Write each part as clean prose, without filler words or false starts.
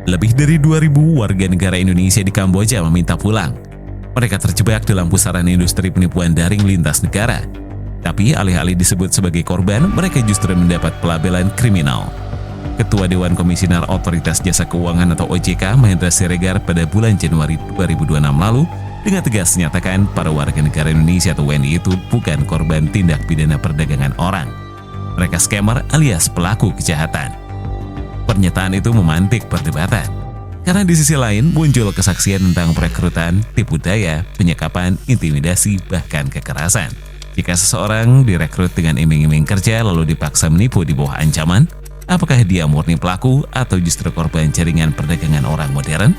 Lebih dari 2.000 warga negara Indonesia di Kamboja meminta pulang. Mereka terjebak dalam pusaran industri penipuan daring lintas negara. Tapi alih-alih disebut sebagai korban, mereka justru mendapat pelabelan kriminal. Ketua Dewan Komisioner Otoritas Jasa Keuangan atau OJK, Mahendra Siregar, pada bulan Januari 2026 lalu, dengan tegas menyatakan para warga negara Indonesia atau WNI itu bukan korban tindak pidana perdagangan orang. Mereka scammer alias pelaku kejahatan. Pernyataan itu memantik perdebatan. Karena di sisi lain muncul kesaksian tentang perekrutan, tipu daya, penyekapan, intimidasi, bahkan kekerasan. Jika seseorang direkrut dengan iming-iming kerja lalu dipaksa menipu di bawah ancaman, apakah dia murni pelaku atau justru korban jaringan perdagangan orang modern?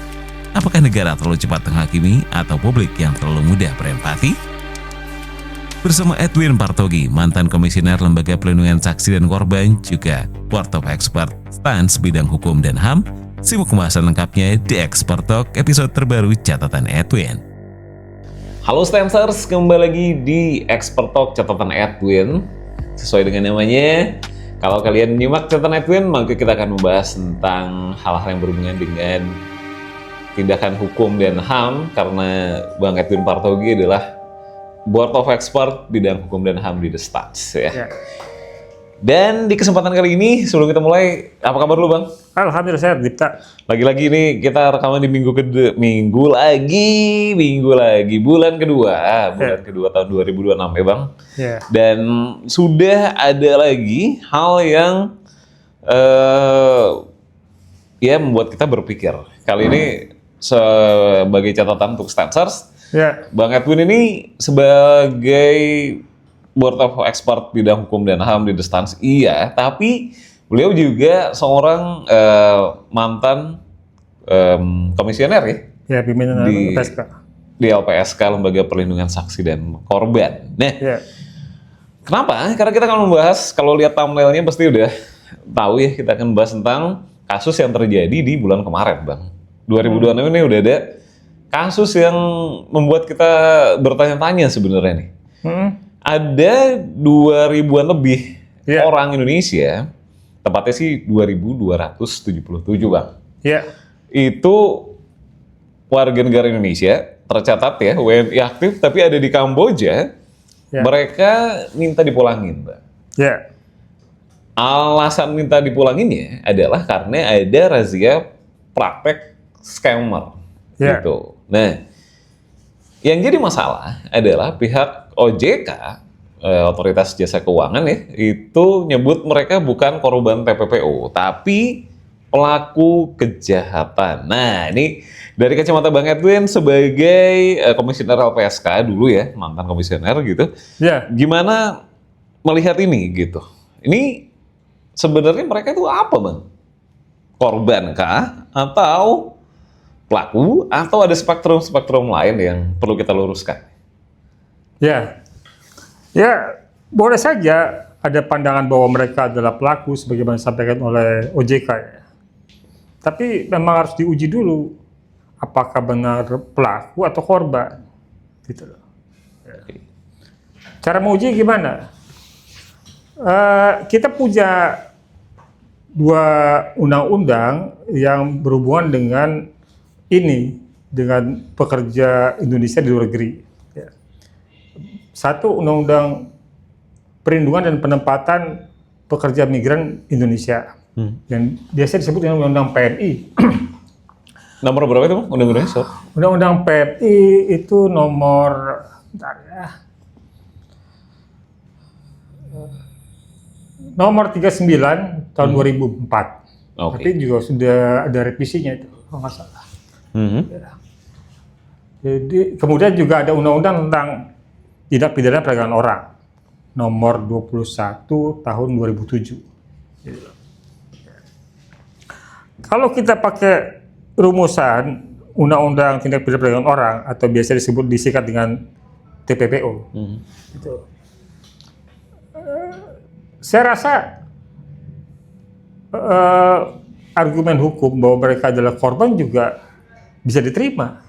Apakah negara terlalu cepat menghakimi atau publik yang terlalu mudah berempati? Bersama Edwin Partogi, mantan komisioner Lembaga Pelindungan Saksi dan Korban, juga Board of Expert Stans bidang hukum dan HAM, simak pembahasan lengkapnya di Expert Talk episode terbaru Catatan Edwin. Halo Stansers, kembali lagi di Expert Talk Catatan Edwin. Sesuai dengan namanya, kalau kalian nyimak Catatan Edwin, maka kita akan membahas tentang hal-hal yang berhubungan dengan tindakan hukum dan HAM, karena Bang Edwin Partogi adalah Board of Expert bidang hukum dan HAM di The Stats ya. Dan di kesempatan kali ini, sebelum kita mulai, apa kabar lu Bang? Alhamdulillah sehat, Dipta. Lagi-lagi nih kita rekaman di minggu lagi, bulan kedua tahun 2026 ya Bang. Dan sudah ada lagi hal yang ya membuat kita berpikir. Kali ini sebagai catatan untuk Stansers, Bang Edwin ini sebagai Board of Expert bidang hukum dan HAM di The Stans, iya, tapi beliau juga seorang mantan komisioner ya, pimpinan LPSK. Di LPSK, Lembaga Perlindungan Saksi dan Korban. Nah, kenapa? Karena kita akan membahas, kalau lihat thumbnailnya pasti udah tahu ya, kita akan membahas tentang kasus yang terjadi di bulan kemarin, Bang. 2026 ini udah ada kasus yang membuat kita bertanya-tanya sebenarnya nih. Ada 2.000-an lebih orang Indonesia, tepatnya sih 2.277 Bang. Itu warga negara Indonesia, tercatat ya, WNI aktif tapi ada di Kamboja, mereka minta dipulangin Bang. Alasan minta dipulanginnya adalah karena ada razia praktek scammer. Gitu. Nah, yang jadi masalah adalah pihak OJK, Otoritas Jasa Keuangan ya, itu nyebut mereka bukan korban TPPO, tapi pelaku kejahatan. Nah, ini dari kacamata Bang Edwin sebagai komisioner LPSK dulu ya, mantan komisioner gitu. Gimana melihat ini gitu? Ini sebenarnya mereka itu apa Bang? Korban kah? Atau pelaku, atau ada spektrum lain yang perlu kita luruskan? Ya, boleh saja ada pandangan bahwa mereka adalah pelaku sebagaimana disampaikan oleh OJK ya. Tapi memang harus diuji dulu apakah benar pelaku atau korban. Gitu loh. Cara menguji gimana? Kita punya dua undang-undang yang berhubungan dengan dengan pekerja Indonesia di luar negeri. Satu, Undang-Undang Perlindungan dan Penempatan Pekerja Migran Indonesia, yang biasa disebut dengan Undang-Undang PMI. Nomor berapa itu Bang? Undang-undangnya? Undang-Undang PMI itu nomor, nomor 39 tahun 2004. Tapi juga sudah ada revisinya itu, kalau nggak salah. Jadi kemudian juga ada undang-undang tentang tindak pidana perdagangan orang nomor 21 tahun 2007. Kalau kita pakai rumusan undang-undang tindak pidana perdagangan orang atau biasa disebut disingkat dengan TPPO, gitu. Saya rasa argumen hukum bahwa mereka adalah korban juga bisa diterima.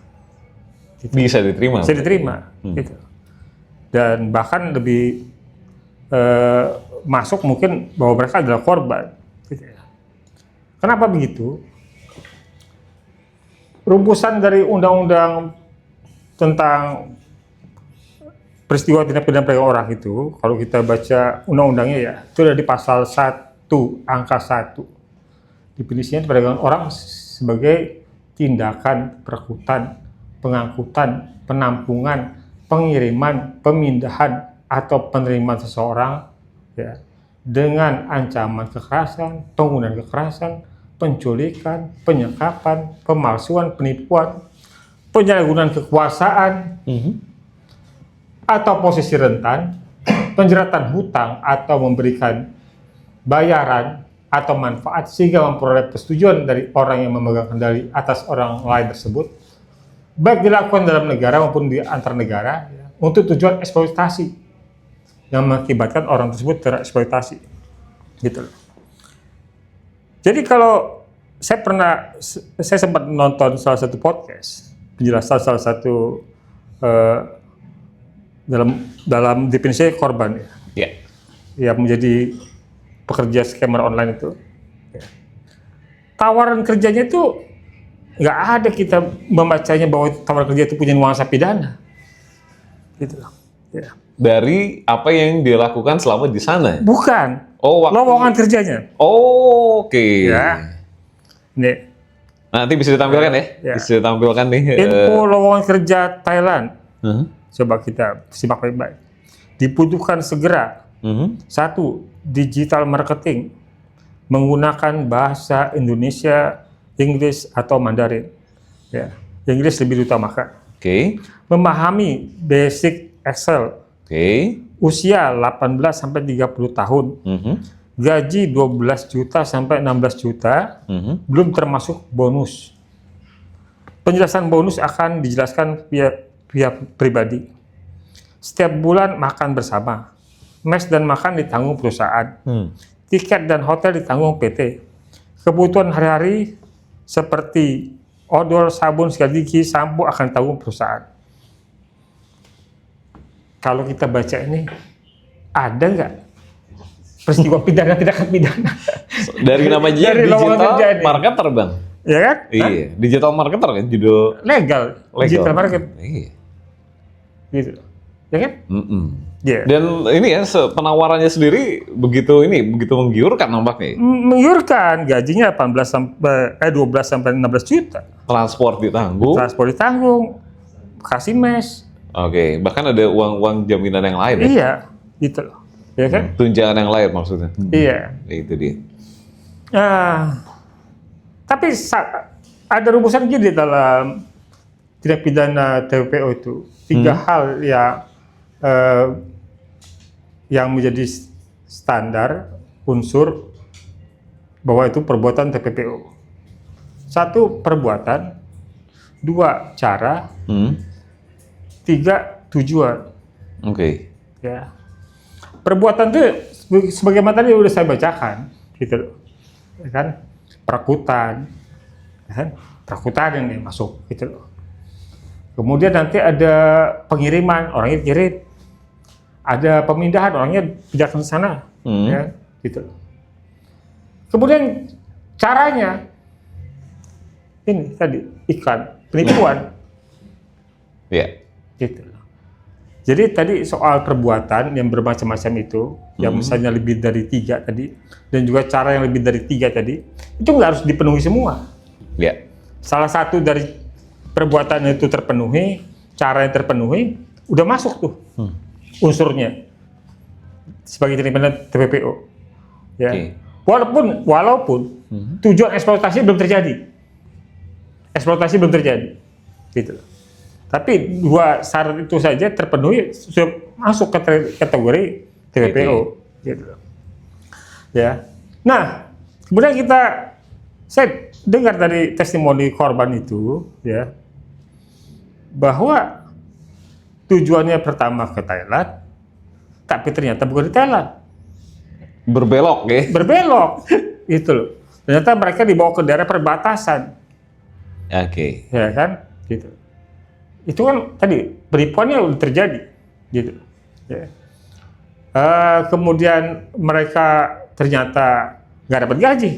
Gitu. Bisa diterima. Gitu. Dan bahkan lebih masuk mungkin bahwa mereka adalah korban. Gitu ya. Kenapa begitu? rumusan dari undang-undang tentang peristiwa tindak pidana perdagangan orang itu, kalau kita baca undang-undangnya ya, itu ada di pasal 1, angka 1. Definisinya perdagangan orang sebagai tindakan perekrutan, pengangkutan, penampungan, pengiriman, pemindahan, atau penerimaan seseorang ya, dengan ancaman kekerasan, penggunaan kekerasan, penculikan, penyekapan, pemalsuan, penipuan, penyalahgunaan kekuasaan, atau posisi rentan, penjeratan hutang atau memberikan bayaran atau manfaat sehingga memperoleh persetujuan dari orang yang memegang kendali atas orang lain tersebut, baik dilakukan dalam negara maupun di antar negara ya, untuk tujuan eksploitasi yang mengakibatkan orang tersebut tereksploitasi, gitu loh. Jadi kalau saya sempat nonton salah satu podcast penjelasan salah satu dalam definisi korban ya, yang menjadi pekerja scammer online itu, ya. Tawaran kerjanya itu nggak ada kita membacanya bahwa tawaran kerja itu punya nuansa pidana, gitu loh. Ya. Dari apa yang dia lakukan selama di sana? Bukan. Oh, lowongan kerjanya. Oh, oke. Ya. Nih. Nanti bisa ditampilkan ya? Ya. Bisa ditampilkan nih. Info lowongan kerja Thailand. Coba kita simak baik-baik. Dibutuhkan segera. 1. Digital marketing. Menggunakan bahasa Indonesia, Inggris, atau Mandarin. Ya. Inggris lebih diutamakan. Oke. Memahami basic Excel. Oke. Usia 18 sampai 30 tahun. Gaji 12 juta sampai 16 juta. Belum termasuk bonus. Penjelasan bonus akan dijelaskan via pribadi. Setiap bulan makan bersama. Mes dan makan ditanggung perusahaan. Tiket dan hotel ditanggung PT. Kebutuhan hari-hari seperti odol, sabun, sikat gigi, sampo akan ditanggung perusahaan. Kalau kita baca ini, ada nggak peristiwa pidana, tindakan pidana? Dari namanya Dari digital marketer, Bang. Ya kan? Iya, digital marketer kan judul. Legal. Digital market. Iya. Gitu. Ya kan? Yeah. Dan ini ya penawarannya sendiri begitu menggiurkan nampaknya. Menggiurkan, gajinya 12 sampai 16 juta. Transport ditanggung, kasih mes. Oke, bahkan ada uang jaminan yang lain ya. Iya, gitu loh. Ya kan? Tunjangan yang lain maksudnya. Iya. Itu dia. Tapi ada rumusan gini dalam tindak pidana TPPO itu. 3 hal yang menjadi standar unsur bahwa itu perbuatan TPPO. 1, perbuatan. 2, cara. 3, tujuan. Oke. Ya. Perbuatan itu sebagaimana tadi udah saya bacakan, gitu loh. Ya kan? Perekrutan. Ya kan? Perekrutan yang masuk, gitu loh. Kemudian nanti ada pengiriman, orangnya kirim. Ada pemindahan, orangnya pindah ke sana, ya, gitu. Kemudian caranya, ini tadi iklan, penipuan, ya, gitu. Jadi tadi soal perbuatan yang bermacam-macam itu, yang misalnya lebih dari 3 tadi, dan juga cara yang lebih dari 3 tadi, itu nggak harus dipenuhi semua. Ya. Salah satu dari perbuatan itu terpenuhi, cara yang terpenuhi, udah masuk tuh. Unsurnya sebagai tindak pidana TPPO, ya. Okay. Walaupun tujuan eksploitasi belum terjadi, gitu. Tapi 2 syarat itu saja terpenuhi, sudah masuk ke kategori TPPO, gitu. Ya. Nah, kemudian saya dengar dari testimoni korban itu, ya, bahwa tujuannya pertama ke Thailand, tapi ternyata bukan di Thailand. Berbelok ya? Berbelok, itu loh. Ternyata mereka dibawa ke daerah perbatasan. Oke. Ya kan? Gitu. Itu kan tadi, penipuannya udah terjadi. Gitu. Ya. Kemudian mereka ternyata nggak dapat gaji.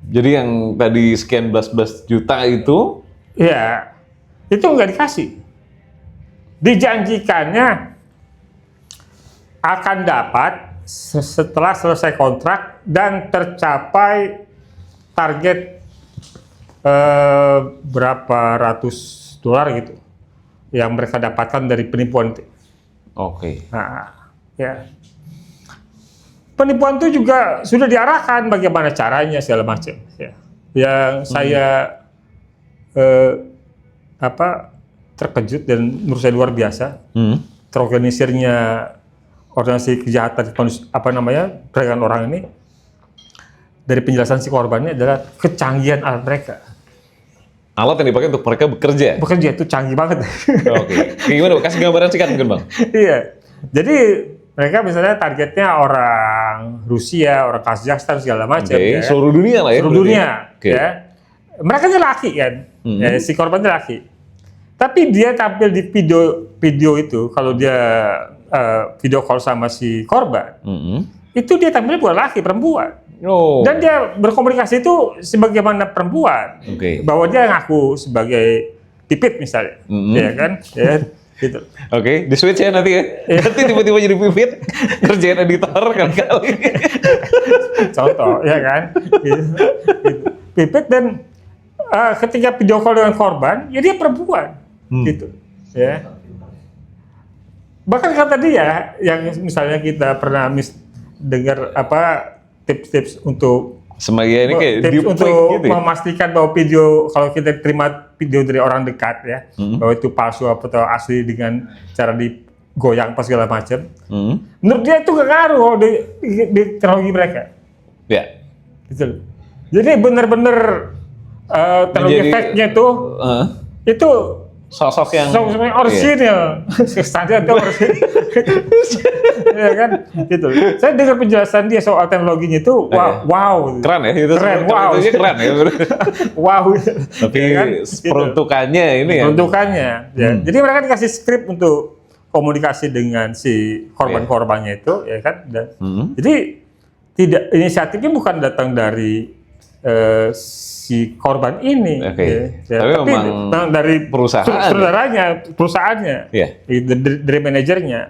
Jadi yang tadi sekian belas juta itu, ya itu nggak dikasih. Dijanjikannya akan dapat setelah selesai kontrak dan tercapai target berapa ratus dolar gitu yang mereka dapatkan dari penipuan itu. oke. Nah, ya. Penipuan itu juga sudah diarahkan bagaimana caranya segala macam. Ya. Yang saya terkejut dan menurut saya luar biasa, terorganisirnya organisasi kejahatan perdagangan orang ini, dari penjelasan si korbannya adalah kecanggihan alat mereka. Alat yang dipakai untuk mereka bekerja. Bekerja itu canggih banget. Oke. Gimana? Kasih gambaran singkat mungkin, Bang. Iya. Jadi mereka misalnya targetnya orang Rusia, orang Kazakhstan segala macam. Oke. Ya. Seluruh dunia lah ya. Seluruh berarti. dunia. Oke. Ya. Mereka ini laki kan, si korban itu laki. Tapi dia tampil di video itu, kalau dia video call sama si korban, itu dia tampil bukan laki, perempuan. Oh. Dan dia berkomunikasi itu sebagaimana perempuan, bahwa dia ngaku sebagai pipit misalnya, ya kan, ya, gitu. Oke, di switch ya nanti ya. Nanti tiba-tiba jadi pipit, kerjain editor kali-kali. Contoh, ya kan, gitu. Pipit dan ketika video call dengan korban, ya dia perempuan, gitu, ya. Bahkan kata dia, yang misalnya kita pernah dengar tips-tips untuk Sebagai ini kayak tips deepfake untuk gitu ya? memastikan bahwa video, kalau kita terima video dari orang dekat ya, bahwa itu palsu atau asli dengan cara digoyang apa segala macam. Menurut dia itu gak ngaruh di teknologi mereka. Ya. Gitu. Jadi benar-benar teknologi fake-nya itu sosok yang orisinil, standar itu orisinil, ya kan, gitu. Saya dengar penjelasan dia soal teknologinya itu, wow, keren ya, itu keren, wow, keren ya, wow. tapi ya kan? peruntukannya ini ya, peruntukannya, ya. Jadi mereka dikasih skrip untuk komunikasi dengan si korban-korbannya itu, ya kan, jadi tidak, inisiatifnya bukan datang dari si korban ini, tapi memang dari perusahaannya, dari manajernya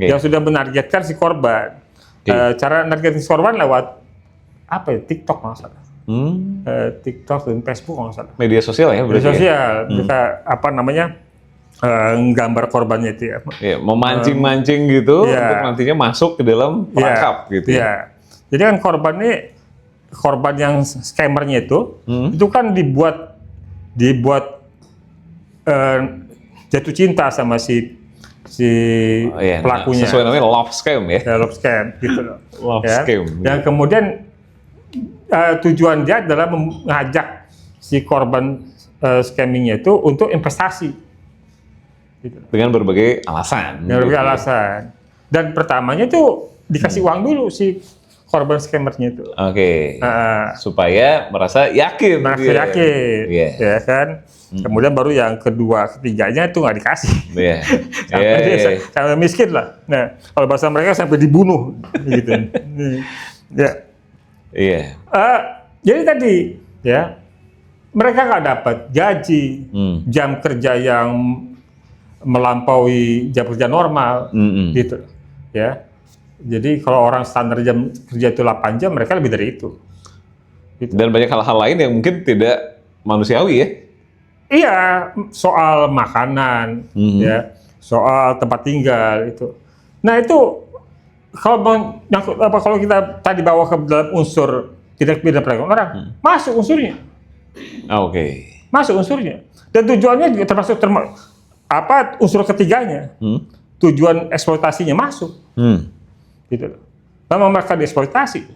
yang sudah menargetkan si korban. Cara menargetkan si korban lewat TikTok kalau nggak salah, TikTok dan Facebook kalau nggak salah. Media sosial ya, media sosial, kita gambar korbannya itu ya. Memancing-mancing gitu untuk nantinya masuk ke dalam perangkap gitu. Ya. Jadi kan korban yang scammernya itu kan dibuat jatuh cinta sama si pelakunya. Sesuai namanya love scam ya. Love scam gitu loh. Love scam. Dan kemudian tujuan dia adalah mengajak si korban scammingnya itu untuk investasi. Gitu. Dengan berbagai alasan. Dan pertamanya itu dikasih uang dulu si korban scammernya itu. Supaya merasa yakin. Ya kan. Kemudian baru yang kedua, ketiganya itu nggak dikasih. Sampai miskin lah. Nah, kalau bahasa mereka sampai dibunuh, gitu. Jadi tadi, ya, mereka nggak dapat gaji, jam kerja yang melampaui jam kerja normal, gitu. Ya. Jadi kalau orang standar jam kerja itu 8 jam, mereka lebih dari itu. Gitu. Dan banyak hal-hal lain yang mungkin tidak manusiawi ya? Iya, soal makanan, ya, soal tempat tinggal itu. Nah itu kalau kita tadi bawa ke dalam unsur tindak pidana perdagangan orang, masuk unsurnya. Masuk unsurnya. Dan tujuannya juga termasuk unsur ketiganya. Tujuan eksploitasinya masuk. Gitu. Memang mereka dieksploitasi.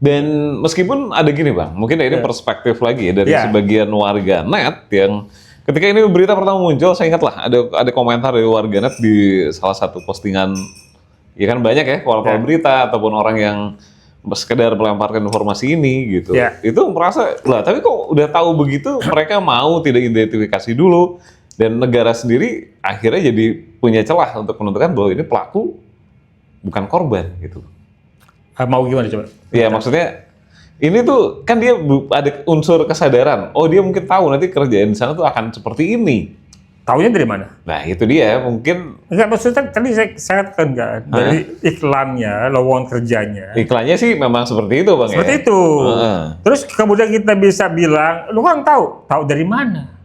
Dan meskipun ada gini Bang, mungkin ini perspektif lagi ya dari sebagian warga net yang ketika ini berita pertama muncul, saya ingat lah ada komentar dari warga net di salah satu postingan, ya kan banyak ya koal-koal berita ataupun orang yang sekedar melemparkan informasi ini gitu. Itu merasa, lah tapi kok udah tahu begitu mereka mau tidak identifikasi dulu, dan negara sendiri akhirnya jadi punya celah untuk menentukan bahwa ini pelaku bukan korban gitu. Mau gimana coba? Ya maksudnya ini tuh kan dia ada unsur kesadaran. Oh, dia mungkin tahu nanti kerjaan di sana tuh akan seperti ini. Taunya dari mana? Nah, itu dia mungkin Enggak, maksudnya tadi saya katakan kan, dari iklannya, lowongan kerjanya. iklannya sih memang seperti itu, Bang. Seperti ya? itu. Heeh. Terus kemudian kita bisa bilang, lu kan tahu dari mana?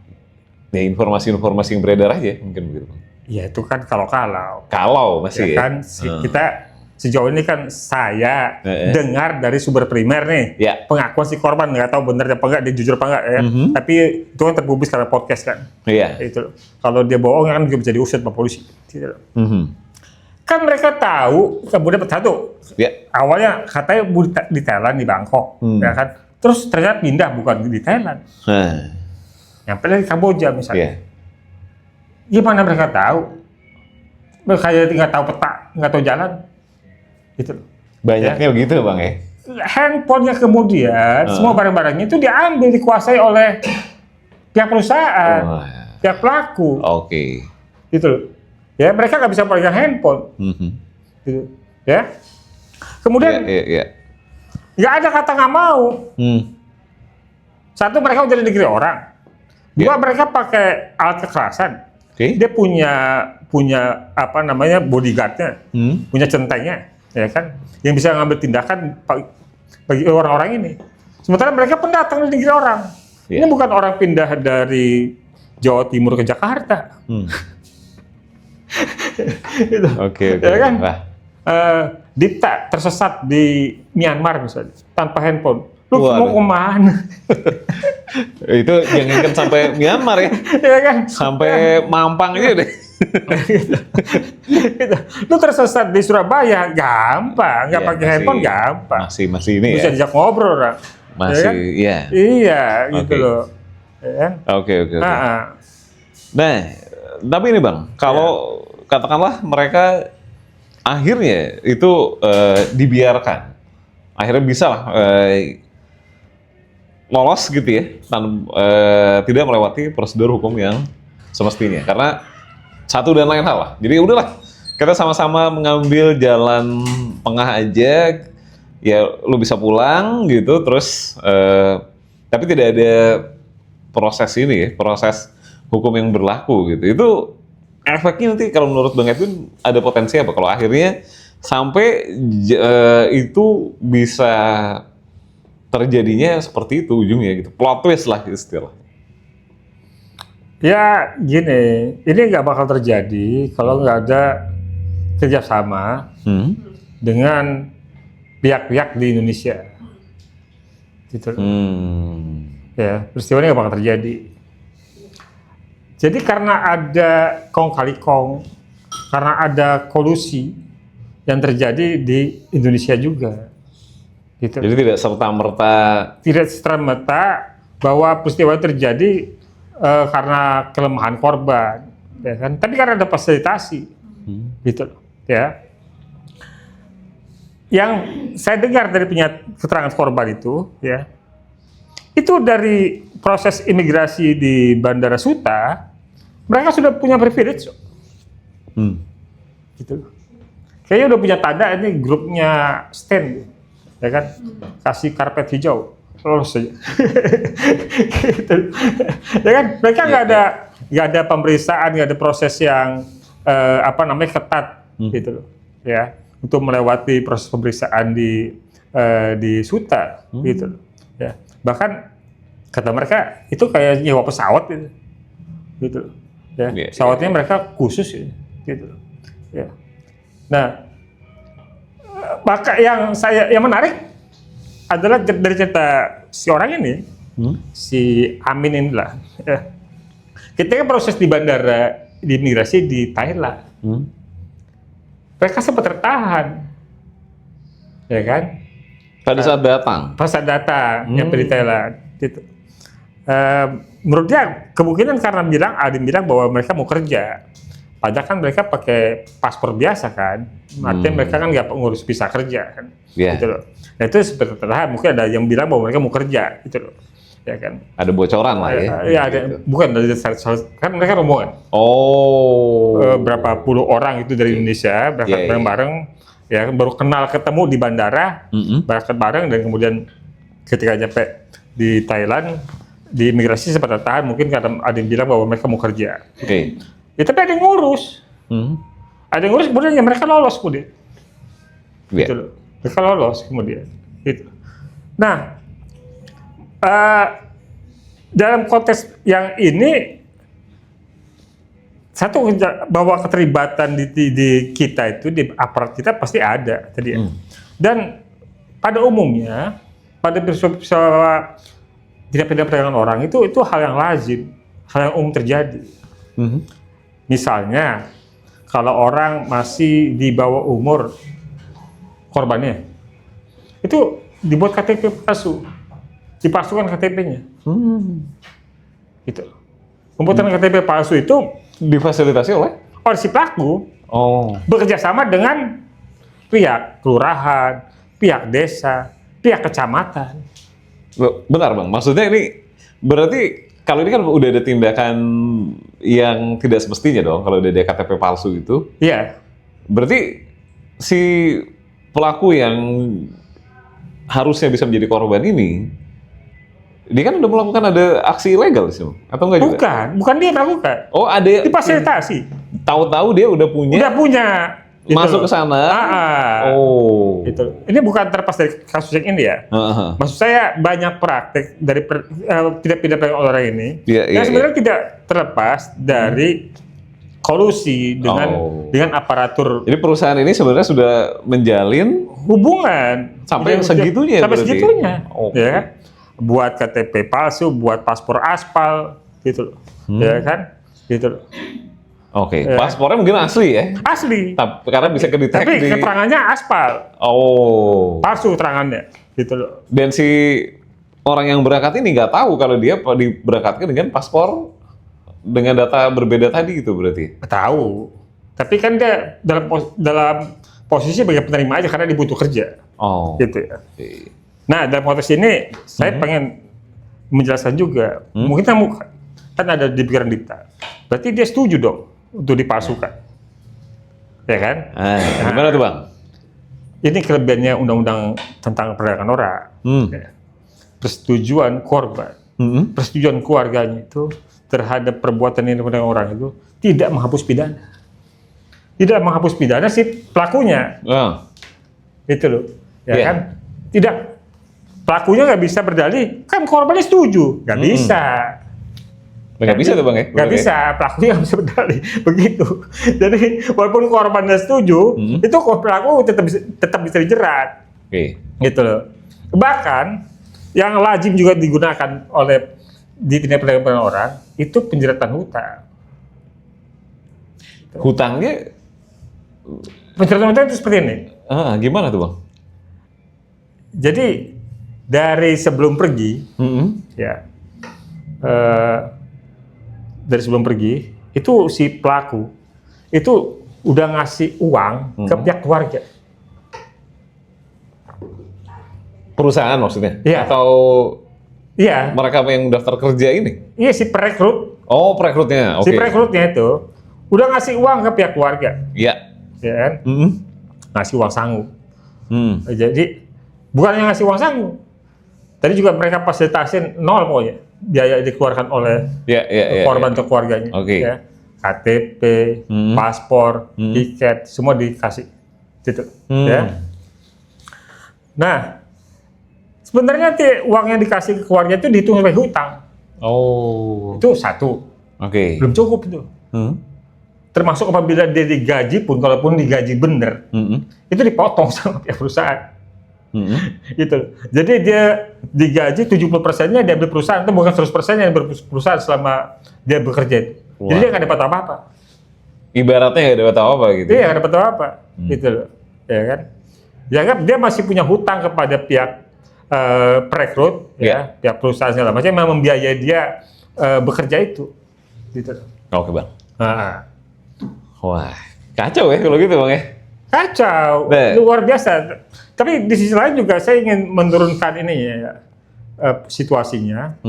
Ya, informasi-informasi yang beredar aja mungkin begitu, Bang. Ya itu kan kalau-kalau. Kalau masih Ya ya. kan kita sejauh ini kan saya dengar dari sumber primer nih, Ya. pengakuan si korban, nggak tahu benar apa enggak, dia jujur apa enggak ya. Tapi itu kan terpublis karena podcast kan. Iya. Itu kalau dia bohong kan juga bisa diusut sama polisi. Gitu. Mhm. Kan mereka tahu kemudian satu Ya. awalnya katanya di Thailand, di Bangkok, ya kan. Terus ternyata pindah bukan di Thailand, Nah, nyampe di Kamboja misalnya. iya. Gimana mereka tahu? Mereka nggak tahu peta, nggak tahu jalan. Gitu. Banyaknya begitu, Bang ya. Handphonenya kemudian, semua barang-barangnya itu diambil, dikuasai oleh pihak perusahaan, Oh, pihak pelaku. Oke. Gitu loh. Ya, mereka nggak bisa pegang handphone. Mhm. Gitu. Ya. Kemudian Iya. nggak ada kata nggak mau. Satu, mereka udah di negeri orang. Dua, mereka pakai alat kekerasan. Oke. Dia punya apa namanya bodyguardnya, punya centengnya, ya kan, yang bisa ngambil tindakan bagi orang-orang ini. Sementara mereka pendatang di negeri orang. Ini bukan orang pindah dari Jawa Timur ke Jakarta. Gitu. Oke. Ya kan? Wah. Dipta tersesat di Myanmar misalnya, tanpa handphone. Lu Waduh. mau kemana? Itu jangan sampai Myanmar ya. Ya kan? Sampai Mampang aja deh. Gitu. Lu tersesat di Surabaya, gampang. Nggak Iya, pakai masih- handphone, gampang. Masih ini Bisa ya. dijak ngobrol orang. Masih, Ya kan? iya. Iya, gitu Oke. loh. Ya kan? Oke. Ah. Nah, tapi ini Bang, kalau katakanlah mereka akhirnya itu dibiarkan, akhirnya bisa lah lolos gitu ya, tidak melewati prosedur hukum yang semestinya. Karena satu dan lain hal lah. Jadi udahlah, kita sama-sama mengambil jalan tengah aja. Ya, lu bisa pulang gitu, terus tapi tidak ada proses ini ya, proses hukum yang berlaku gitu. Itu efeknya nanti kalau menurut Bang Edwin ada potensi apa? Kalau akhirnya sampai itu bisa terjadinya seperti itu ujungnya gitu, plot twist lah istilah. Ya gini, ini nggak bakal terjadi kalau nggak ada kerjasama dengan pihak-pihak di Indonesia. Gitu. Ya, peristiwa ini nggak bakal terjadi. Jadi karena ada kong kali kong, karena ada kolusi yang terjadi di Indonesia juga. Gitu. Jadi tidak serta-merta Tidak serta-merta bahwa peristiwa itu terjadi karena kelemahan korban, ya kan? Tapi karena ada fasilitasi, gitu loh, ya. Yang saya dengar dari keterangan korban itu, ya, itu dari proses imigrasi di Bandara Suta, mereka sudah punya privilege, gitu. Kayaknya udah punya tanda ini grupnya stand, ya kan? Kasih karpet hijau, lolos saja. Gitu. Ya kan? Mereka nggak ada pemeriksaan, nggak ada proses yang ketat, gitu loh, ya, untuk melewati proses pemeriksaan di Suta, gitu loh, ya. Bahkan kata mereka itu kayak nyewa pesawat, gitu loh, ya. Pesawatnya mereka khusus, gitu loh, ya. Nah, maka yang menarik adalah dari cerita si orang ini, si Amin inilah. Ya. Ketika proses di bandara di imigrasi di Thailand, mereka sempat tertahan, ya kan? pada saat datang. Pas saat datang nyampe di Thailand, gitu. Menurut dia kemungkinan karena Adin bilang bahwa mereka mau kerja. Padahal kan mereka pakai paspor biasa kan, artinya mereka kan nggak ngurus visa kerja kan, gitu loh. Nah itu seperti tertahan, mungkin ada yang bilang bahwa mereka mau kerja, gitu loh, ya kan. Ada bocoran lah ya. Ya ada, gitu. bukan dari kan mereka rombongan, berapa puluh orang itu dari Indonesia berangkat bareng-bareng, ya baru kenal ketemu di bandara, berangkat bareng dan kemudian ketika nyampe di Thailand, di imigrasi sempat tahan mungkin karena ada yang bilang bahwa mereka mau kerja. Oke. Ya, tapi ada yang ngurus. Ada yang ngurus kemudian ya mereka lolos kemudian. Iya. Gitu loh. Mereka lolos kemudian. Gitu. Nah, dalam konteks yang ini, satu bahwa keterlibatan di kita itu, di aparat kita pasti ada tadi ya. Dan pada umumnya, pada peristiwa tidak pidana perdagangan orang itu hal yang lazim, hal yang umum terjadi. Misalnya, kalau orang masih di bawah umur korbannya, itu dibuat KTP palsu, dipalsukan KTP-nya. Gitu. Pembuatan KTP palsu itu Difasilitasi oleh? si pelaku Oh. bekerja sama dengan pihak kelurahan, pihak desa, pihak kecamatan. Bentar Bang, maksudnya ini berarti kalau ini kan udah ada tindakan yang tidak semestinya dong kalau udah ada KTP palsu itu. Iya. Berarti si pelaku yang harusnya bisa menjadi korban ini, dia kan udah melakukan ada aksi ilegal sih, atau enggak juga? Bukan dia melakukan. Oh, ada Difasilitasi. tahu-tahu dia udah punya Udah punya. Gitu masuk loh. ke sana. Oh. Gitu. Ini bukan terlepas dari kasus yang ini ya. Maksud saya banyak praktek dari tidak pidana perdagangan orang ini yang sebenarnya tidak terlepas dari kolusi dengan aparatur. Jadi perusahaan ini sebenarnya sudah menjalin Hubungan sampai segitunya. Sampai berarti? segitunya. Oh. Ya. Buat KTP palsu, buat paspor aspal, gitu loh. Ya kan? Gitu loh. Oke, paspornya mungkin asli ya? Asli. Karena bisa kedetek Tapi di... keterangannya aspal. Oh. Palsu keterangannya. Gitu loh. Dan si orang yang berangkat ini nggak tahu kalau dia diberangkatkan dengan paspor dengan data berbeda tadi gitu berarti? Tahu. Tapi kan dia dalam posisi sebagai penerima aja karena dibutuh kerja. Oh. Gitu ya. Nah, dalam konteks ini saya pengen menjelaskan juga. Mungkin kan ada di pikiran Dita. Berarti dia setuju dong untuk dipalsukan. Ya kan? Gimana tuh Bang? Ini kelebihannya undang-undang tentang perdagangan orang. Ya. Persetujuan korban, persetujuan keluarganya itu terhadap perbuatan ini perdagangan orang itu tidak menghapus pidana. Tidak menghapus pidana si pelakunya. Itu loh. Ya kan? Tidak. Pelakunya nggak bisa berdalih, kan korbannya setuju. Nggak bisa. Nggak bisa tuh Bang ya? Nggak bisa, pelakunya nggak bisa berdalih. Begitu. Jadi walaupun korbannya setuju, itu pelaku tetap bisa dijerat. Gitu loh. Bahkan yang lazim juga digunakan oleh di tindak pidana perdagangan orang itu penjeratan hutang. Hutangnya? Penjeratan hutang itu seperti ini. Gimana tuh Bang? Jadi dari sebelum pergi, ya, dari sebelum pergi itu si pelaku itu udah ngasih uang ke pihak keluarga. Perusahaan maksudnya? Iya. Atau Iya. mereka yang daftar kerja ini? Iya, si perekrut. Oh, perekrutnya. Si perekrutnya itu udah ngasih uang ke pihak keluarga. Iya. Ya kan? Ngasih uang sanggup. Jadi bukan yang ngasih uang sanggup. Tadi juga mereka fasilitasin nol pokoknya biaya dikeluarkan oleh korban ke keluarganya. Ya. KTP, paspor, tiket, semua dikasih. Gitu. Ya. Nah, sebenarnya uang yang dikasih ke keluarga itu dihitung sebagai hutang. Oh. Itu satu. Belum cukup itu. Termasuk apabila dia digaji pun, kalaupun digaji bener, itu dipotong sama pihak perusahaan. Gitu. Jadi dia digaji 70%-nya diambil perusahaan, itu bukan 100%-nya yang perusahaan selama dia bekerja. Jadi dia nggak dapat apa-apa. Ibaratnya nggak dapat apa-apa gitu. Iya, nggak dapat apa-apa. Gitu loh. Ya kan? Dianggap dia masih punya hutang kepada pihak perekrut, pihak perusahaan segala macam yang membiayai dia bekerja itu. Gitu. Oke Bang. Wah, kacau ya kalau gitu Bang ya? Kacau, luar biasa. Tapi di sisi lain juga saya ingin menurunkan ini ya, situasinya.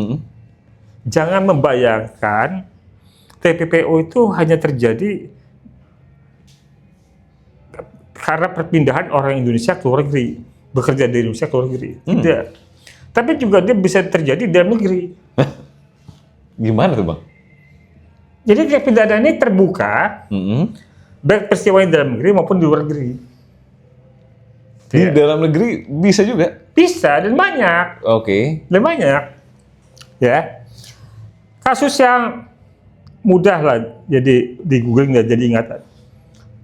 Jangan membayangkan TPPO itu hanya terjadi karena perpindahan orang Indonesia ke luar negeri, bekerja di Indonesia ke luar negeri. Tidak. Tapi juga dia bisa terjadi di dalam negeri. Gimana tuh, Bang? Jadi tindak pidana ini terbuka, baik peristiwa di dalam negeri maupun di luar negeri. Di dalam negeri bisa juga? Bisa, dan banyak. Oke. Dan banyak. Ya. Kasus yang mudah lah jadi di Google nggak jadi ingatan.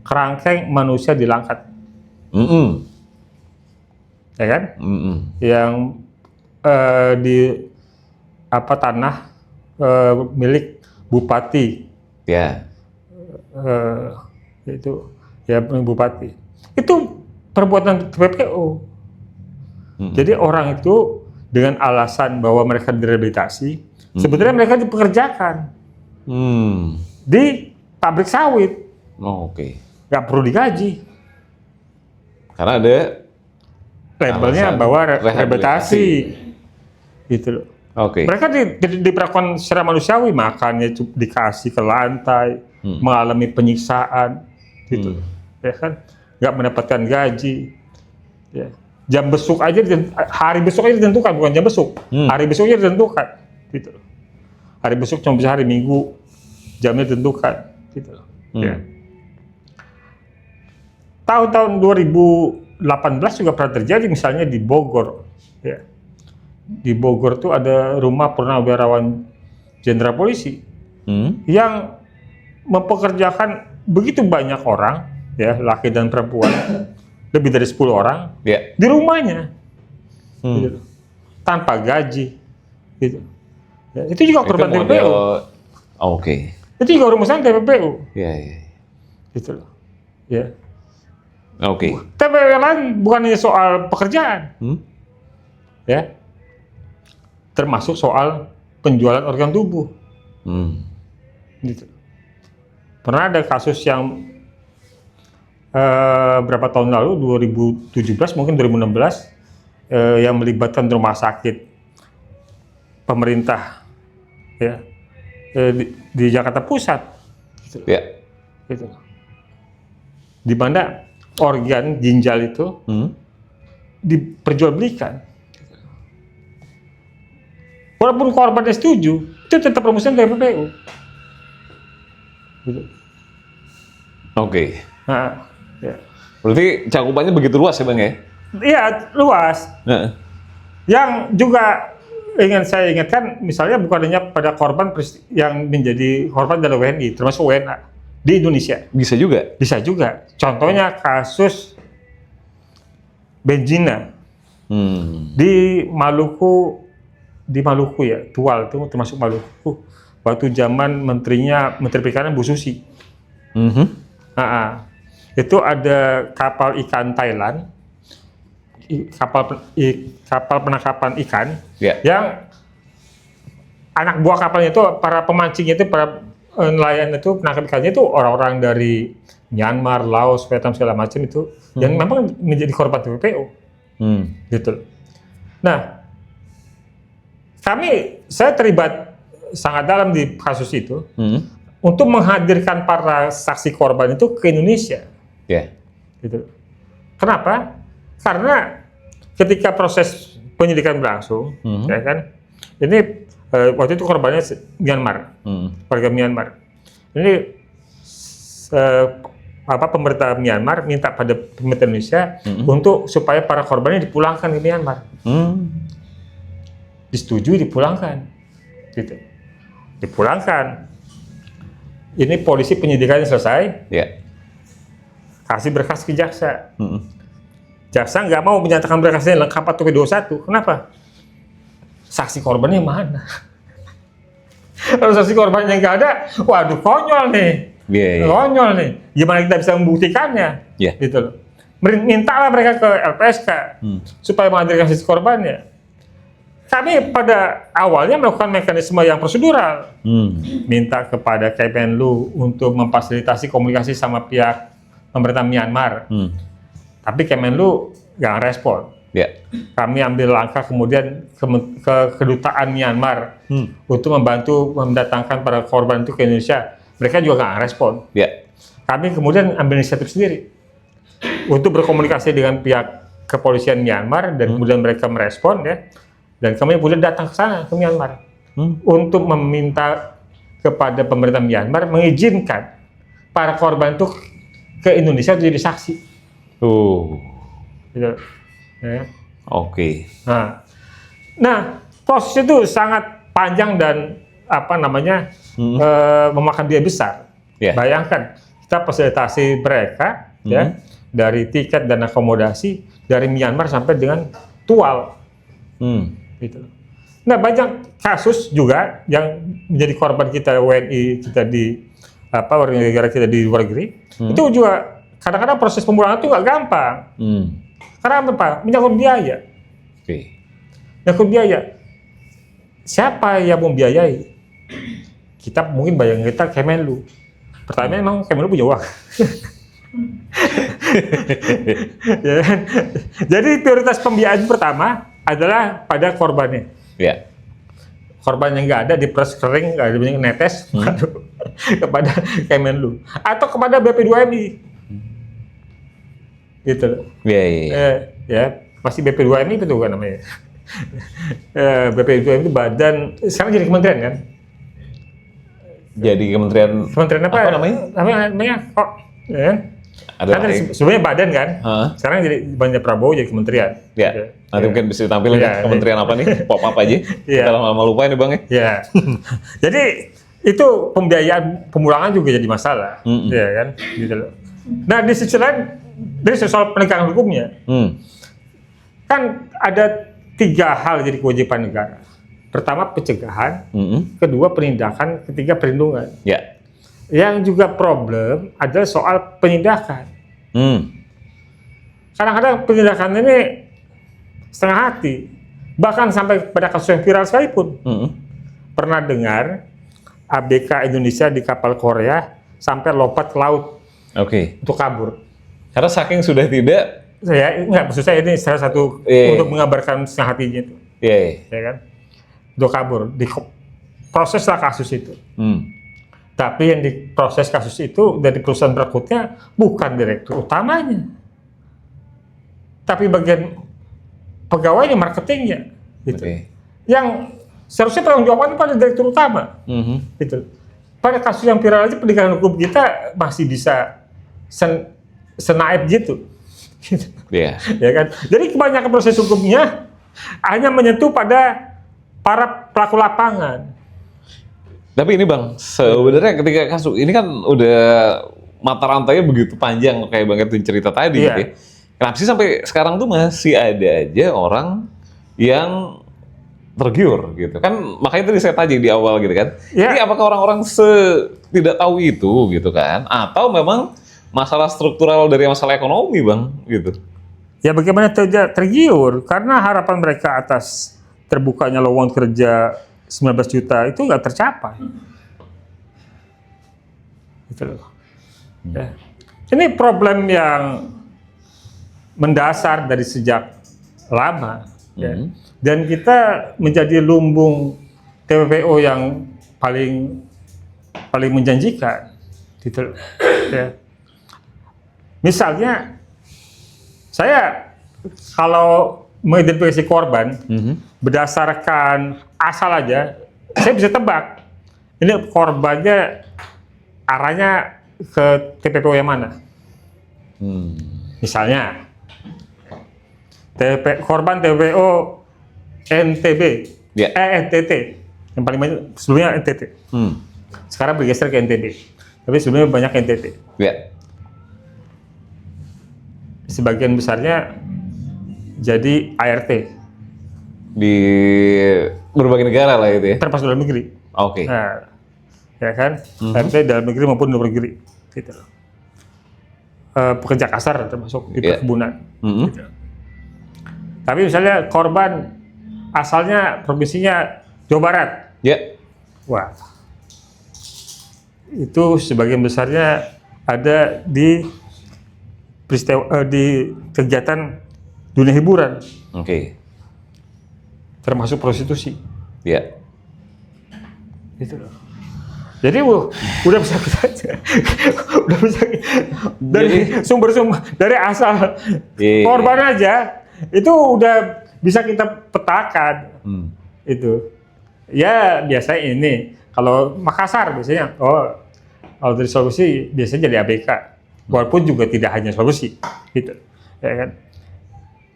Kerangkeng manusia dilangkat. Ya kan? Yang di tanah milik bupati. Ya. Itu ya bupati. Itu perbuatan TPPO. Jadi orang itu dengan alasan bahwa mereka direhabilitasi, sebenarnya mereka dipekerjakan di pabrik sawit. Oke. Nggak perlu digaji. Karena ada labelnya bahwa rehabilitasi. Gitu loh. Oke. Mereka diperlakukan secara manusiawi, makannya dikasih ke lantai, mengalami penyiksaan, gitu. Ya kan? Nggak mendapatkan gaji. Ya. Jam besuk aja, hari besuk aja ditentukan, bukan jam besuk. Hari besuk aja ditentukan. Gitu. Hari besuk cuma bisa hari Minggu, jamnya ditentukan. Gitu. Ya. Tahun-tahun 2018 juga pernah terjadi, misalnya di Bogor. Ya. Di Bogor tuh ada rumah purnawirawan jenderal polisi yang mempekerjakan begitu banyak orang, ya, laki dan perempuan, lebih dari 10 orang, di rumahnya, gitu, tanpa gaji, gitu. Ya, itu juga korban TPPO. Oke. Itu juga rumusan TPPO. Iya. Gitu loh. Ya. Oke. TPPO lain bukan hanya soal pekerjaan, ya, termasuk soal penjualan organ tubuh. Gitu. Pernah ada kasus yang berapa tahun lalu, 2017 mungkin 2016, yang melibatkan rumah sakit pemerintah, ya, di Jakarta Pusat. Gitu. Ya. Gitu. Di mana organ ginjal itu diperjualbelikan. Walaupun korbannya setuju, itu tetap rumusan TPPO. Gitu. Oke. Nah, ya. Berarti cakupannya begitu luas ya, Bang, ya? Iya, luas. Yang juga ingin saya ingatkan, misalnya bukan hanya pada korban yang menjadi korban dari WNI, termasuk WNA di Indonesia. Bisa juga? Bisa juga. Contohnya kasus Benjina di Maluku ya, Tual itu termasuk Maluku. Waktu zaman Menteri Perikanan Bu Susi. Itu ada kapal ikan Thailand, kapal penangkapan ikan, yang anak buah kapalnya itu, para pemancingnya itu, para nelayan itu, penangkap ikannya itu orang-orang dari Myanmar, Laos, Vietnam segala macam itu, yang memang menjadi korban TPPO. Gitu. Nah, saya terlibat sangat dalam di kasus itu untuk menghadirkan para saksi korban itu ke Indonesia. Gitu. Kenapa? Karena ketika proses penyidikan berlangsung, ya kan, ini waktu itu korbannya Myanmar, warga Myanmar. Ini pemerintah Myanmar minta pada pemerintah Indonesia untuk supaya para korbannya dipulangkan ke Myanmar. Disetujui dipulangkan, gitu. Dipulangkan. Ini polisi penyidikannya selesai, kasih berkas ke jaksa. Jaksa nggak mau menyatakan berkasnya lengkap atau P21. Kenapa? Saksi korbannya mana? Kalau saksi korbannya nggak ada, waduh, konyol nih. Konyol nih. Gimana kita bisa membuktikannya? Gitu loh. Mintalah mereka ke LPSK supaya menghadirkan saksi korbannya. Kami pada awalnya melakukan mekanisme yang prosedural, minta kepada Kemenlu untuk memfasilitasi komunikasi sama pihak pemerintah Myanmar, tapi Kemenlu nggak respon. Kami ambil langkah kemudian ke kedutaan Myanmar untuk membantu mendatangkan para korban itu ke Indonesia. Mereka juga nggak respon. Kami kemudian ambil inisiatif sendiri untuk berkomunikasi dengan pihak kepolisian Myanmar dan kemudian mereka merespon, ya. Dan kami boleh datang ke sana, ke Myanmar, untuk meminta kepada pemerintah Myanmar mengizinkan para korban itu ke Indonesia untuk jadi saksi. Gitu. Ya. Oke. Nah, proses itu sangat panjang dan memakan biaya besar. Yeah. Bayangkan kita fasilitasi mereka ya dari tiket dan akomodasi dari Myanmar sampai dengan Tual. Gitu. Nah, banyak kasus juga yang menjadi korban kita WNI kita di warga negara kita di luar negeri. Itu juga kadang-kadang proses pemulangan itu nggak gampang. Karena apa? Menyangkut biaya. Menyangkut biaya. Siapa yang membiayai? Kita mungkin bayang kita Kemenlu. Pertanyaan memang Kemenlu punya uang. Ya kan? Jadi prioritas pembiayaan pertama adalah pada korbannya. Ya. Korban yang nggak ada di press kering, nggak ada banyak netes kepada Kemenlu atau kepada BP2MI. Gitu. Ya, pasti BP2MI itu kan namanya. BP2MI itu badan, sekarang jadi kementerian kan? Jadi kementerian apa namanya? Namanya kok? Ya. Kan sebenarnya badan kan? Sekarang jadi banyak Prabowo jadi kementerian. Ya. Nanti mungkin bisa ditampilin kementerian apa nih? Pop up aja. Kita lama-lama lupa ini Bang ya. Ya. Jadi itu pembiayaan pemulangan juga jadi masalah, ya kan? Gitu loh. Nah di sisi lain dari soal penegakan hukumnya, kan ada 3 hal jadi kewajiban negara. Pertama pencegahan, kedua penindakan, ketiga perlindungan. Ya. Yang juga problem adalah soal penindakan. Kadang-kadang penindakan ini setengah hati, bahkan sampai pada kasus yang viral sekalipun. Pernah dengar ABK Indonesia di kapal Korea sampai lompat ke laut untuk kabur. Karena saking sudah tidak. Maksud saya ini salah satu untuk mengabarkan setengah hatinya itu. Ya kan? Untuk kabur. Diproseslah kasus itu. Tapi yang diproses kasus itu dari perusahaan berikutnya bukan direktur utamanya, tapi bagian pegawainya, marketingnya, gitu. Yang seharusnya tanggung jawabnya pada direktur utama, gitu. Pada kasus yang viral aja penegakan hukum kita masih bisa senaib gitu. Ya kan? Jadi kebanyakan proses hukumnya hanya menyentuh pada para pelaku lapangan. Tapi ini Bang, sebenarnya ketika kasus ini kan udah mata rantainya begitu panjang kayak Bang Edwin cerita tadi gitu ya. Kenapa sih sampai sekarang tuh masih ada aja orang yang tergiur gitu kan? Makanya tadi saya tanya di awal gitu kan. Jadi apakah orang-orang tidak tahu itu gitu kan? Atau memang masalah struktural dari masalah ekonomi Bang gitu? Ya bagaimana tergiur? Karena harapan mereka atas terbukanya lowongan kerja 19 juta itu nggak tercapai. Gitu loh. Ya. Ini problem yang mendasar dari sejak lama. Ya. Dan kita menjadi lumbung TPPO yang paling menjanjikan. Gitu loh. Ya. Misalnya, saya kalau mengidentifikasi korban berdasarkan asal aja, saya bisa tebak ini korbannya arahnya ke TPPO yang mana. Misalnya korban TPPO NTB, NTT yang paling banyak sebelumnya NTT. Sekarang bergeser ke NTB, tapi sebelumnya banyak NTT. Sebagian besarnya jadi ART di berbagai negara lah itu ya. Termasuk dalam negeri. Nah, ya kan? ART dalam negeri maupun luar negeri. Gitu. Pekerja kasar termasuk di perkebunan. Gitu. Tapi misalnya korban asalnya provinsinya Jawa Barat. Wah, itu sebagian besarnya ada di peristiwa di kegiatan dunia hiburan, termasuk prostitusi. Gitu loh. Jadi udah bisa dari sumber-sumber dari asal korban aja itu udah bisa kita petakan. Itu. Ya biasanya ini kalau Makassar biasanya kalau dari Sulawesi biasanya jadi ABK. Walaupun juga tidak hanya Sulawesi gitu. Ya kan?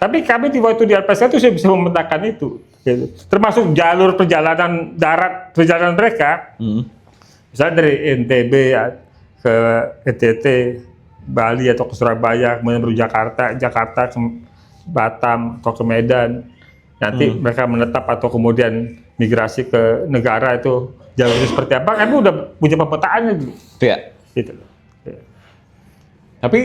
Tapi kami di waktu di LPSK itu saya bisa memetakan itu, gitu. Termasuk jalur perjalanan darat perjalanan mereka, misalnya dari NTB ke NTT, Bali atau ke Surabaya, kemudian menuju Jakarta, Jakarta ke Batam atau ke Medan, nanti mereka menetap atau kemudian migrasi ke negara itu jalurnya seperti apa? Kami udah punya pemetaannya dulu. Iya. Gitu. Ya. Tapi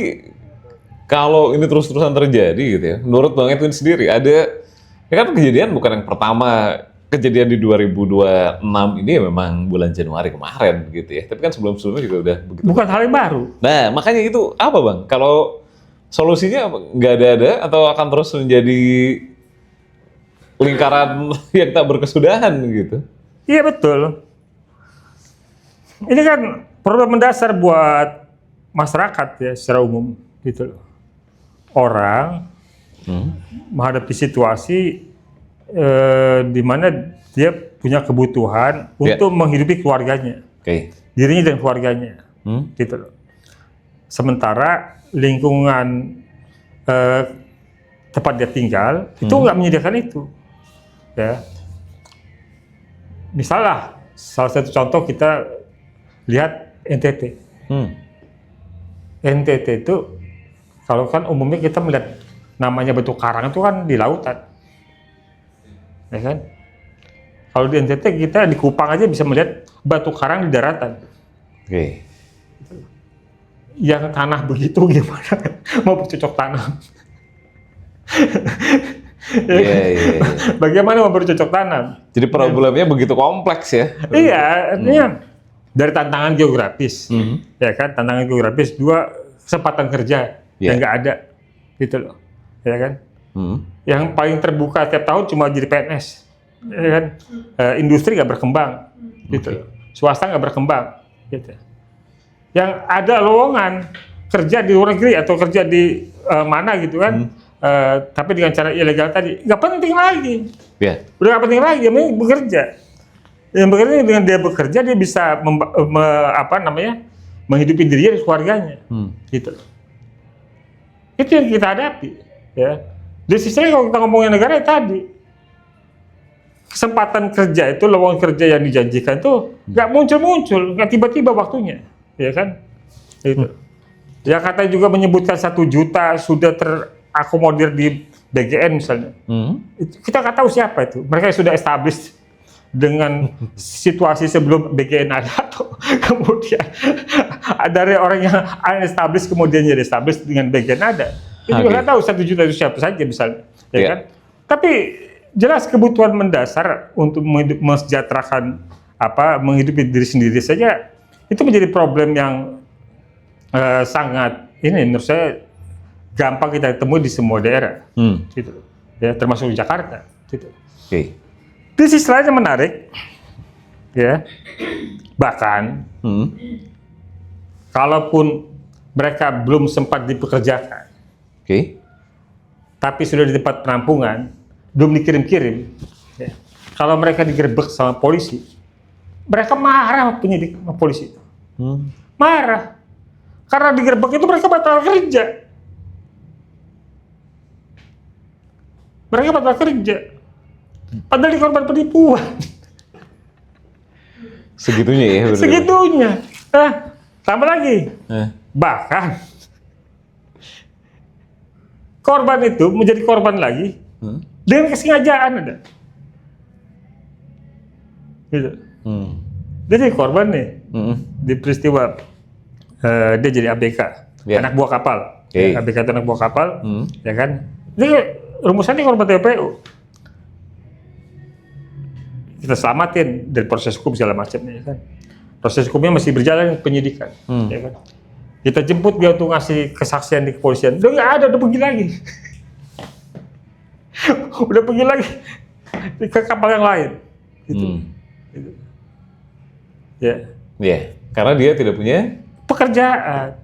kalau ini terus-terusan terjadi gitu ya, menurut Bang Edwin sendiri ada, ya kan kejadian bukan yang pertama, kejadian di 2026 ini ya memang bulan Januari kemarin gitu ya, tapi kan sebelum-sebelumnya juga udah begitu. Bukan hal yang baru. Nah makanya itu apa Bang, kalau solusinya nggak ada atau akan terus menjadi lingkaran yang tak berkesudahan gitu? Iya betul. Ini kan problem mendasar buat masyarakat ya secara umum gitu loh. Orang menghadapi situasi di mana dia punya kebutuhan untuk menghidupi keluarganya, dirinya dan keluarganya, gitu loh. Sementara lingkungan tempat dia tinggal itu nggak menyediakan itu, ya. Misalnya salah satu contoh kita lihat NTT. NTT itu kalau kan umumnya kita melihat namanya batu karang itu kan di lautan, ya kan? Kalau di NTT kita di Kupang aja bisa melihat batu karang di daratan. Yang tanah begitu gimana mau bercocok tanam? Bagaimana mau bercocok tanam? Jadi problemnya begitu kompleks ya? Iya, artinya dari tantangan geografis, ya kan? Tantangan geografis, dua kesempatan kerja yang nggak ada, gitu loh, ya kan? Yang paling terbuka tiap tahun cuma jadi PNS, ya kan? Industri nggak berkembang, gitu loh. Swasta nggak berkembang, gitu. Yang ada lowongan kerja di luar negeri atau kerja di mana gitu kan? Tapi dengan cara ilegal tadi nggak penting lagi, udah nggak penting lagi, yang penting bekerja. Yang bekerja dengan dia bekerja dia bisa menghidupi dirinya dan keluarganya, gitu. Itu yang kita hadapi, ya. Di sisi lain kalau kita ngomongin negara tadi, kesempatan kerja itu, lowongan kerja yang dijanjikan itu nggak muncul-muncul, nggak tiba-tiba waktunya, ya kan? Itu. Ya katanya juga menyebutkan 1 juta sudah terakomodir di BGN misalnya. Kita nggak tahu siapa itu. Mereka sudah established dengan situasi sebelum BGN ada atau kemudian dari orang yang unestablished kemudian jadi established dengan BGN ada. Itu juga nggak tahu 1 juta itu siapa saja misalnya, ya kan? Tapi jelas kebutuhan mendasar untuk mensejahterakan menghidupi diri sendiri saja itu menjadi problem yang sangat ini menurut saya gampang kita temui di semua daerah, gitu, ya termasuk di Jakarta, gitu. Di sisi lain yang menarik, ya, bahkan kalaupun mereka belum sempat dipekerjakan, tapi sudah di tempat penampungan, belum dikirim-kirim, ya, kalau mereka digerebek sama polisi, mereka marah penyidik sama polisi itu, marah, karena digerebek itu mereka batal kerja, padahal di korban penipuan. Segitunya ya? Betul. Segitunya. Tambah lagi. Bahkan korban itu menjadi korban lagi dengan kesengajaan ada. Gitu. Dia jadi korban nih di peristiwa dia jadi ABK, anak buah kapal. ABK itu anak buah kapal, ya kan? Dia rumusannya korban TPU. Kita selamatin dari proses hukum segala macamnya, kan? Proses hukumnya masih berjalan penyidikan, ya kan? Kita jemput dia untuk ngasih kesaksian di kepolisian, udah nggak ada, udah pergi lagi, udah pergi lagi ke kapal yang lain, gitu. Ya, karena dia tidak punya pekerjaan.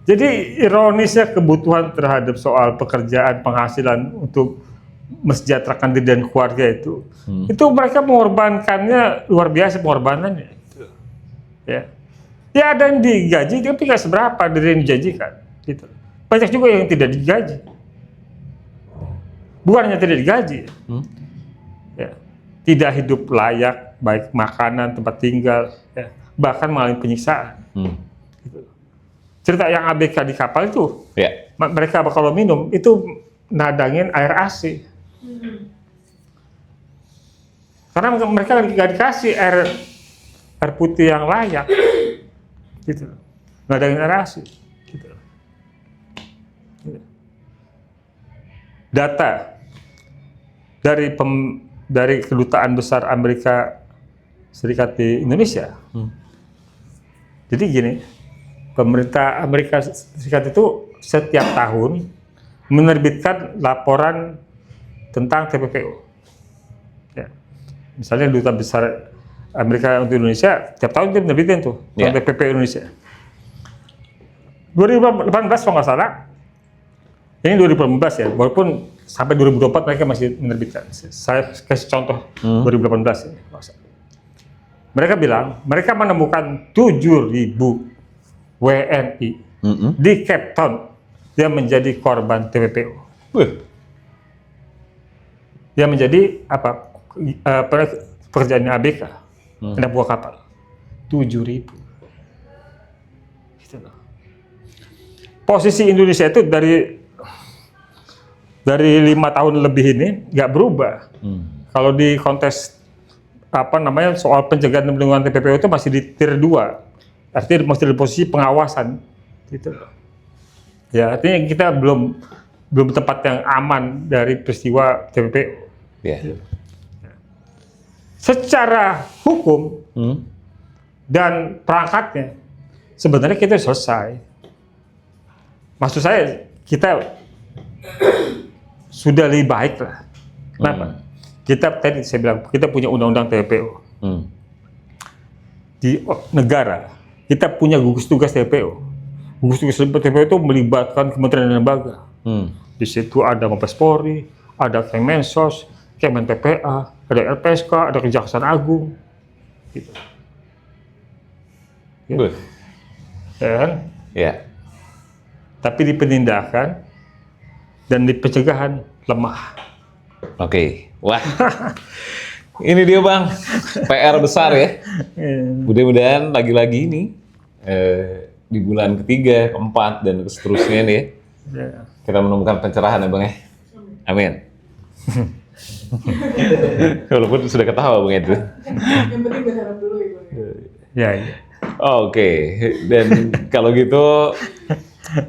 Jadi ironisnya kebutuhan terhadap soal pekerjaan, penghasilan untuk mensejahterakan diri dan keluarga itu mereka mengorbankannya luar biasa pengorbanannya. Ya, ya ada yang digaji tapi nggak seberapa dari yang dijanjikan. Gitu. Banyak juga yang tidak digaji. Bukannya tidak digaji, ya, tidak hidup layak, baik makanan, tempat tinggal, ya, bahkan mengalami penyiksaan. Gitu. Cerita yang ABK di kapal itu, mereka kalau minum itu nadangin air AC. Karena mereka nggak dikasih air putih yang layak, gitu. Nadangin air AC. Gitu. Data dari kedutaan besar Amerika Serikat di Indonesia. Jadi gini, pemerintah Amerika Serikat itu setiap tahun menerbitkan laporan tentang TPPO. Ya. Misalnya duta besar Amerika untuk Indonesia tiap tahun dia menerbitkan tuh TPPO Indonesia. 2018 kalau nggak salah, ini 2018 ya, walaupun sampai 2024 mereka masih menerbitkan. Saya kasih contoh 2018 ini. Mereka bilang, mereka menemukan 7.000 WNI di Cape Town yang menjadi korban TPPO. Yang menjadi pekerjaan ABK, anak buah kapal. 7.000. Gitu loh. Posisi Indonesia itu dari 5 tahun lebih ini nggak berubah. Kalau di kontes soal pencegahan dan perlindungan TPPO itu masih di tier 2, artinya masih di posisi pengawasan, gitu. Ya, artinya kita belum tempat yang aman dari peristiwa TPPO. Secara hukum dan perangkatnya sebenarnya kita selesai. Maksud saya kita sudah lebih baik lah. Kenapa? Tadi saya bilang, kita punya undang-undang TPPO. Di negara, kita punya gugus tugas TPPO. Gugus tugas TPPO itu melibatkan kementerian dan lembaga. Di situ ada Mabes Polri, ada Kemensos, Kemen PPA, ada LPSK, ada Kejaksaan Agung. Gitu. Ya. Tapi di penindakan dan di pencegahan lemah. Wah, ini dia Bang, PR besar ya. Mudah-mudahan lagi-lagi ini di bulan ketiga, keempat, dan seterusnya nih kita menemukan pencerahan ya Bang ya. Amin. Walaupun sudah ketawa Bang itu. Yang penting berharap dulu ya Bang. Oke, dan kalau gitu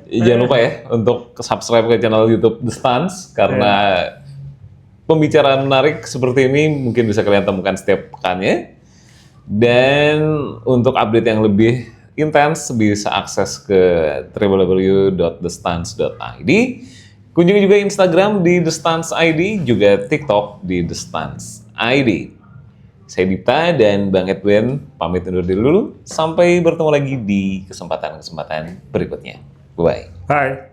jangan lupa ya untuk subscribe ke channel YouTube The Stance karena pembicaraan menarik seperti ini mungkin bisa kalian temukan setiap pekannya. Dan untuk update yang lebih intens bisa akses ke www.thestance.id. Kunjungi juga Instagram di The Stance ID, juga TikTok di The Stance ID. Saya Dipta dan Bang Edwin pamit undur diri dulu. Sampai bertemu lagi di kesempatan-kesempatan berikutnya. Bye. Bye.